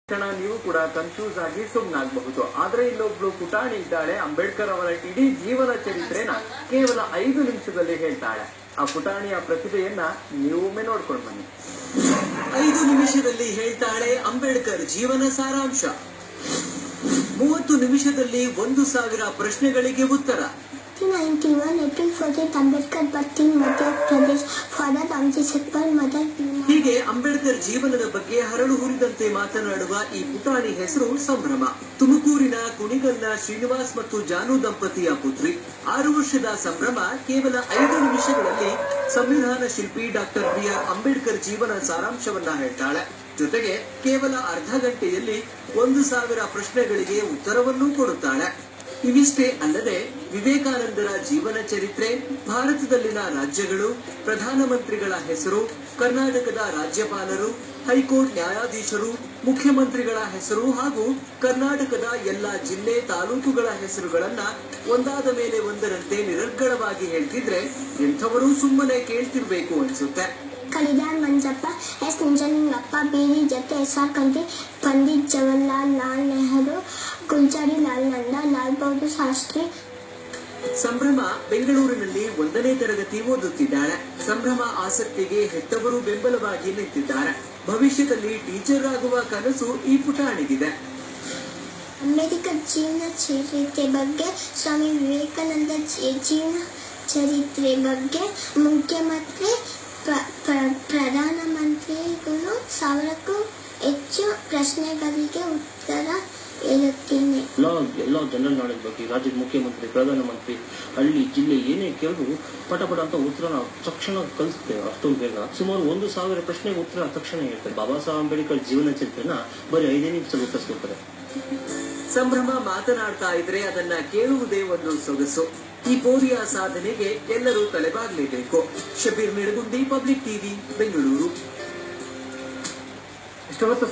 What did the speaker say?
ನೀವು ಕೂಡ ಕನ್ಫ್ಯೂಸ್ ಆಗಿ ಸುಮ್ಮನಾಗಬಹುದು. ಆದ್ರೆ ಇಲ್ಲೊಬ್ಳು ಪುಟಾಣಿ ಇದ್ದಾಳೆ. ಅಂಬೇಡ್ಕರ್ ಅವರ ಇಡೀ ಜೀವನ ಚರಿತ್ರೆನ ಕೇವಲ 5 ನಿಮಿಷದಲ್ಲಿ ಹೇಳ್ತಾಳೆ. ಆ ಪುಟಾಣಿಯ ಪ್ರತಿಭೆಯನ್ನ ನೀವೊಮ್ಮೆ ನೋಡ್ಕೊಂಡು ಬನ್ನಿ. 5 ನಿಮಿಷದಲ್ಲಿ ಹೇಳ್ತಾಳೆ ಅಂಬೇಡ್ಕರ್ ಜೀವನ ಸಾರಾಂಶ. 30 ನಿಮಿಷದಲ್ಲಿ 1000 ಪ್ರಶ್ನೆಗಳಿಗೆ ಉತ್ತರ. 1991 April 14th Ambedkar birth in Madhya Pradesh. Father Ramji Sekpal, mother Bhima. ಹೀಗೆ ಅಂಬೇಡ್ಕರ್ ಜೀವನದ ಬಗ್ಗೆ ಹರಳು ಹುರಿದಂತೆ ಮಾತನಾಡುವ ಈ ಪುಟಾಣಿ ಹೆಸರು ಸಂಭ್ರಮ. ತುಮಕೂರಿನ ಕುಣಿಗಲ್ನ ಶ್ರೀನಿವಾಸ್ ಮತ್ತು ಜಾನು ದಂಪತಿಯ ಪುತ್ರಿ. 6 ವರ್ಷದ ಸಂಭ್ರಮ ಕೇವಲ 5 ನಿಮಿಷಗಳಲ್ಲಿ ಸಂವಿಧಾನ ಶಿಲ್ಪಿ ಡಾಕ್ಟರ್ BR ಅಂಬೇಡ್ಕರ್ ಜೀವನ ಸಾರಾಂಶವನ್ನ ಹೇಳ್ತಾಳೆ. ಜೊತೆಗೆ ಕೇವಲ ಅರ್ಧ ಗಂಟೆಯಲ್ಲಿ 1000 ಪ್ರಶ್ನೆಗಳಿಗೆ ಉತ್ತರವನ್ನೂ ಕೊಡುತ್ತಾಳೆ. ಇವಿಷ್ಟೇ ಅಲ್ಲದೆ ವಿವೇಕಾನಂದರ ಜೀವನ ಚರಿತ್ರೆ, ಭಾರತದಲ್ಲಿನ ರಾಜ್ಯಗಳು, ಪ್ರಧಾನಮಂತ್ರಿಗಳ ಹೆಸರು, ಕರ್ನಾಟಕದ ರಾಜ್ಯಪಾಲರು, ಹೈಕೋರ್ಟ್ ನ್ಯಾಯಾಧೀಶರು, ಮುಖ್ಯಮಂತ್ರಿಗಳ ಹೆಸರು ಹಾಗೂ ಕರ್ನಾಟಕದ ಎಲ್ಲ ಜಿಲ್ಲೆ ತಾಲೂಕುಗಳ ಹೆಸರುಗಳನ್ನ ಒಂದಾದ ಮೇಲೆ ಒಂದರಂತೆ ನಿರರ್ಗಳವಾಗಿ ಹೇಳ್ತಿದ್ರೆ ಎಂಥವರು ಸುಮ್ಮನೆ ಕೇಳ್ತಿರ್ಬೇಕು ಅನ್ಸುತ್ತೆ. ಕಲಿದಾರ್ ಮಂಜಪ್ಪ, ಎಸ್ ನಿಂಜಲಿಂಗಪ್ಪ, ಬೇರಿ ಜತೆ, SR ಖಂಡ್ರೆ, ಪಂಡಿತ್ ಜವಾಹರ್ಲಾಲ್ ನೆಹರು, ಗುಲ್ಜಾರಿ ಲಾಲ್ ನಂದಾ, ಲಾಲ್ ಬಹದ್ದೂರ್ ಶಾಸ್ತ್ರಿ. ಸಂಭ್ರಮ ಬೆಂಗಳೂರಿನಲ್ಲಿ 1ನೇ ತರಗತಿ ಓದುತ್ತಿದ್ದಾಳೆ. ಸಂಭ್ರಮ ಆಸಕ್ತಿಗೆ ಹೆತ್ತವರು ಬೆಂಬಲವಾಗಿ ನಿಂತಿದ್ದಾರೆ. ಭವಿಷ್ಯದಲ್ಲಿ ಟೀಚರ್ ಆಗುವ ಕನಸು ಈ ಪುಟಾಣಿಗಿದೆ. ಅಂಬೇಡ್ಕರ್ ಜೀವನ ಚರಿತ್ರೆ ಬಗ್ಗೆ, ಸ್ವಾಮಿ ವಿವೇಕಾನಂದ ಜೀವನ ಚರಿತ್ರೆ ಬಗ್ಗೆ, ಮುಖ್ಯಮಂತ್ರಿ ಪ್ರಧಾನಮಂತ್ರಿಗಳು 1000ಕ್ಕೂ ಹೆಚ್ಚು ಪ್ರಶ್ನೆಗಳಿಗೆ ಉತ್ತರ ಹೇಳುತ್ತೇನೆ. ಎಲ್ಲ ಜನರಲ್ ನಾಲೆಜ್ ಬಗ್ಗೆ, ರಾಜ್ಯದ ಮುಖ್ಯಮಂತ್ರಿ, ಪ್ರಧಾನಮಂತ್ರಿ, ಹಳ್ಳಿ, ಜಿಲ್ಲೆ ಏನೇ ಕೇಳಿದ್ರು ಪಟ ಅಂತ ಉತ್ತರನ ತಕ್ಷಣ ಕಲಿಸ್ತೇವೆ. ಅಷ್ಟೊಂದು ಬೇಗ ಸುಮಾರು 1000 ಪ್ರಶ್ನೆಗೆ ಉತ್ತರ ತಕ್ಷಣ ಹೇಳ್ತಾರೆ. ಬಾಬಾ ಸಾಹೇಬ್ ಅಂಬೇಡ್ಕರ್ ಜೀವನ ಚರಿತ್ರೆನ ಬರೀ 5 ನಿಮಿಷದಲ್ಲಿ ಉತ್ತರಿಸ್ಕೊಡ್ತಾರೆ. ಸಂಭ್ರಮ ಮಾತನಾಡ್ತಾ ಇದ್ರೆ ಅದನ್ನ ಕೇಳುವುದೇ ಒಂದು ಸೊಗಸು. ಈ ಪೋರಿಯ ಸಾಧನೆಗೆ ಎಲ್ಲರೂ ತಲೆಬಾಗಲೇಬೇಕು. Shabeer Nidagundi, public TV, Bengaluru.